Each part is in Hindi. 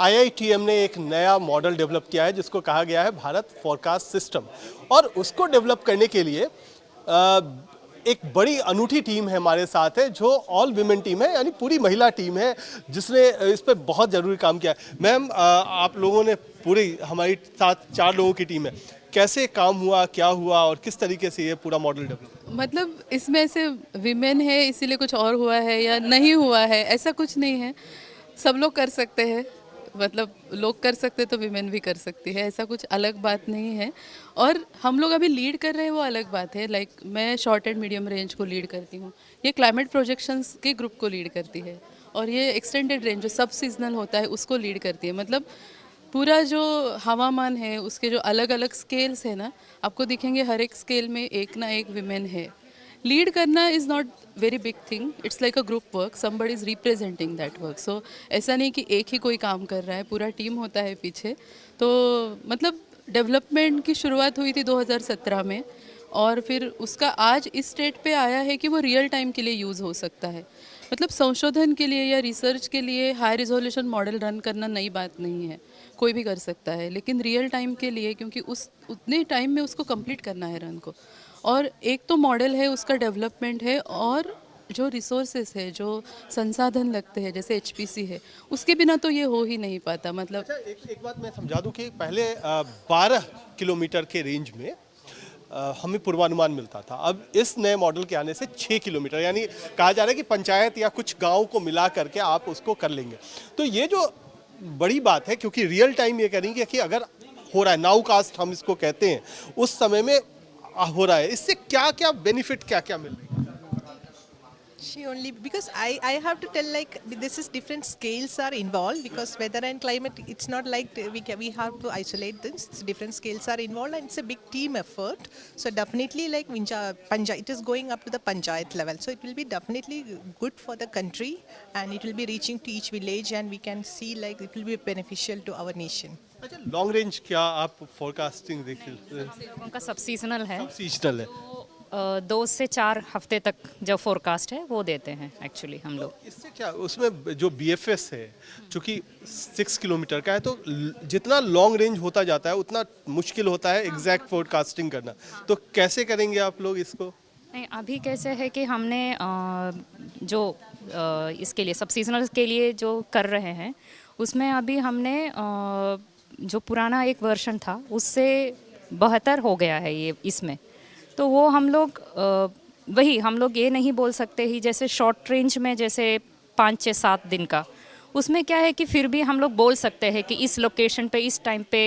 आईआईटीएम ने एक नया मॉडल डेवलप किया है जिसको कहा गया है भारत फोरकास्ट सिस्टम। और उसको डेवलप करने के लिए एक बड़ी अनूठी टीम है हमारे साथ है, जो ऑल विमेन टीम है, यानी पूरी महिला टीम है, जिसने इस पर बहुत ज़रूरी काम किया है। मैम, आप लोगों ने पूरी हमारी साथ 4 लोगों की टीम है, कैसे काम हुआ, क्या हुआ और किस तरीके से ये पूरा मॉडल डेवलप? मतलब इसमें ऐसे विमेन है इसीलिए कुछ और हुआ है या नहीं हुआ है, ऐसा कुछ नहीं है। सब लोग कर सकते हैं, मतलब लोग कर सकते तो विमेन भी कर सकती है, ऐसा कुछ अलग बात नहीं है। और हम लोग अभी लीड कर रहे हैं वो अलग बात है। लाइक मैं शॉर्ट एंड मीडियम रेंज को लीड करती हूँ, ये क्लाइमेट प्रोजेक्शंस के ग्रुप को लीड करती है, और ये एक्सटेंडेड रेंज जो सब सीजनल होता है उसको लीड करती है। मतलब पूरा जो हवामान है उसके जो अलग अलग स्केल्स है ना, आपको दिखेंगे हर एक स्केल में एक ना एक विमेन है। लीड करना is not very big thing, it's like a group work, somebody is representing that work. So ऐसा नहीं कि एक ही कोई काम कर रहा है, पूरा टीम होता है पीछे। तो मतलब डेवलपमेंट की शुरुआत हुई थी 2017 में, और फिर उसका आज इस स्टेट पे आया है कि वो रियल टाइम के लिए यूज़ हो सकता है। मतलब संशोधन के लिए या रिसर्च के लिए हाई रिजोल्यूशन मॉडल रन करना नई बात नहीं है, कोई भी कर सकता है। लेकिन रियल टाइम के लिए, क्योंकि उस उतने टाइम में उसको कंप्लीट करना है रन को, और एक तो मॉडल है, उसका डेवलपमेंट है, और जो रिसोर्सेस है, जो संसाधन लगते हैं जैसे एचपीसी है, उसके बिना तो ये हो ही नहीं पाता। मतलब अच्छा, एक बात मैं समझा दूं कि पहले 12 किलोमीटर के रेंज में हमें पूर्वानुमान मिलता था। अब इस नए मॉडल के आने से 6 किलोमीटर, यानी कहा जा रहा है कि पंचायत या कुछ गांव को मिला करके आप उसको कर लेंगे। तो ये जो बड़ी बात है, क्योंकि रियल टाइम ये करेंगे कि अगर हो रहा है, नाउ कास्ट हम इसको कहते हैं, उस समय में हो रहा है, इससे क्या क्या बेनिफिट क्या क्या मिल रही है? She only because I have to tell like this is different scales are involved, because weather and climate, it's not like we have to isolate this. Different scales are involved and it's a big team effort. So definitely like it is going up to the panchayat level. So it will be definitely good for the country, and it will be reaching to each village, and we can see like it will be beneficial to our nation. अच्छा, लॉन्ग रेंज क्या आप फोरकास्टिंग देखिए? लोगों का सब सीजनल है, सीजनल है। 2 से 4 हफ्ते तक जो फोरकास्ट है वो देते हैं एक्चुअली हम लोग। इससे क्या, उसमें जो बीएफएस है, चूंकि 6 किलोमीटर का है, तो जितना लॉन्ग रेंज होता जाता है उतना मुश्किल होता है एग्जैक्ट फोरकास्टिंग करना। तो कैसे करेंगे आप लोग इसको? नहीं, अभी कैसे है कि हमने जो इसके लिए सब सीजनल के लिए जो कर रहे हैं, उसमें अभी हमने जो पुराना एक वर्जन था उससे बेहतर हो गया है ये इसमें। तो वो हम लोग वही हम लोग ये नहीं बोल सकते ही, जैसे शॉर्ट रेंज में जैसे 5 से 7 दिन का, उसमें क्या है कि फिर भी हम लोग बोल सकते हैं कि इस लोकेशन पे इस टाइम पे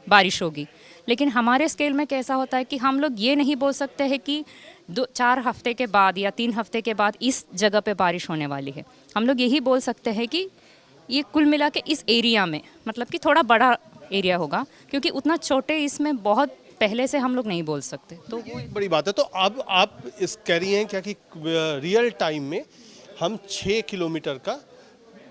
बारिश होगी। लेकिन हमारे स्केल में कैसा होता है कि हम लोग ये नहीं बोल सकते हैं कि 4 हफ्ते के बाद या 3 हफ्ते के बाद इस जगह पे बारिश होने वाली है। हम लोग यही बोल सकते हैं कि ये कुल मिला के इस एरिया में, मतलब कि थोड़ा बड़ा एरिया होगा, क्योंकि उतना छोटे इसमें बहुत पहले से हम लोग नहीं बोल सकते। तो ये एक बड़ी बात है। तो अब आप इस कह रही हैं क्या कि रियल टाइम में हम 6 किलोमीटर का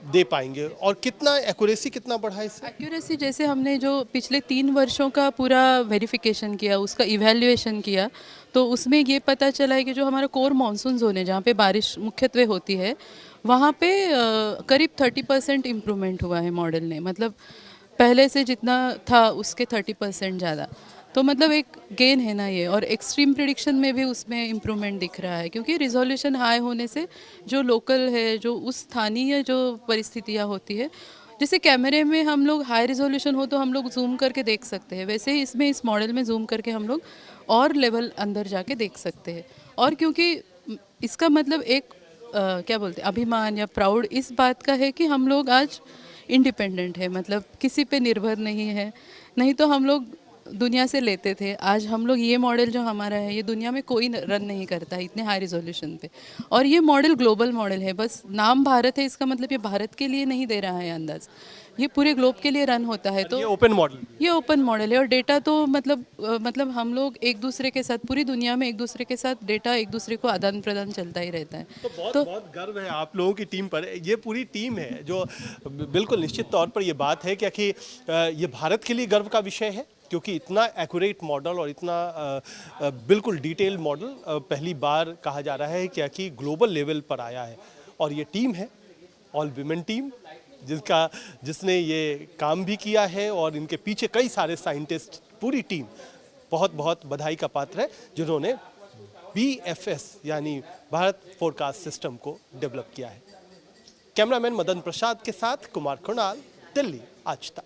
दे पाएंगे, और कितना एक्यूरेसी कितना बढ़ा है इससे? एक्यूरेसी जैसे हमने जो पिछले 3 वर्षों का पूरा वेरिफिकेशन किया, उसका इवैल्यूएशन किया, तो उसमें ये पता चला है कि जो हमारा कोर मानसून जोन है जहाँ पे बारिश मुख्यत्वे होती है, वहाँ पे करीब 30% इम्प्रूवमेंट हुआ है मॉडल ने। मतलब पहले से जितना था उसके 30% ज़्यादा। तो मतलब एक गेन है ना ये। और एक्सट्रीम प्रिडिक्शन में भी उसमें इम्प्रूवमेंट दिख रहा है, क्योंकि रिजोल्यूशन हाई होने से जो लोकल है, जो उस स्थानीय जो परिस्थितियाँ होती है, जैसे कैमरे में हम लोग हाई रिजोल्यूशन हो तो हम लोग जूम करके देख सकते हैं, वैसे ही इसमें इस मॉडल में जूम करके हम लोग और लेवल अंदर जाके देख सकते हैं। और क्योंकि इसका मतलब एक क्या बोलते हैं, अभिमान या प्राउड इस बात का है कि हम लोग आज इंडिपेंडेंट है, मतलब किसी पे निर्भर नहीं है। नहीं तो हम लोग दुनिया से लेते थे, आज हम लोग ये मॉडल जो हमारा है ये दुनिया में कोई रन नहीं करता है इतने हाई रिजोल्यूशन पे। और ये मॉडल ग्लोबल मॉडल है, बस नाम भारत है इसका मतलब ये भारत के लिए नहीं दे रहा है अंदाज, ये पूरे ग्लोब के लिए रन होता है। तो ये ओपन मॉडल, ये ओपन मॉडल है, और डेटा तो मतलब हम लोग एक दूसरे के साथ, पूरी दुनिया में एक दूसरे के साथ डेटा एक दूसरे को आदान प्रदान चलता ही रहता है। तो बहुत गर्व है आप लोगों की टीम पर। ये पूरी टीम है जो बिल्कुल निश्चित तौर पर ये बात है क्या कि ये भारत के लिए गर्व का विषय है, क्योंकि इतना एक्यूरेट मॉडल और इतना बिल्कुल डिटेल मॉडल पहली बार कहा जा रहा है क्या कि ग्लोबल लेवल पर आया है। और ये टीम है ऑल विमेन टीम, जिसने ये काम भी किया है और इनके पीछे कई सारे साइंटिस्ट, पूरी टीम बहुत बहुत बधाई का पात्र है, जिन्होंने BFS यानी भारत फोरकास्ट सिस्टम को डेवलप किया है। कैमरामैन मदन प्रसाद के साथ कुमार कुणाल, दिल्ली आज तक।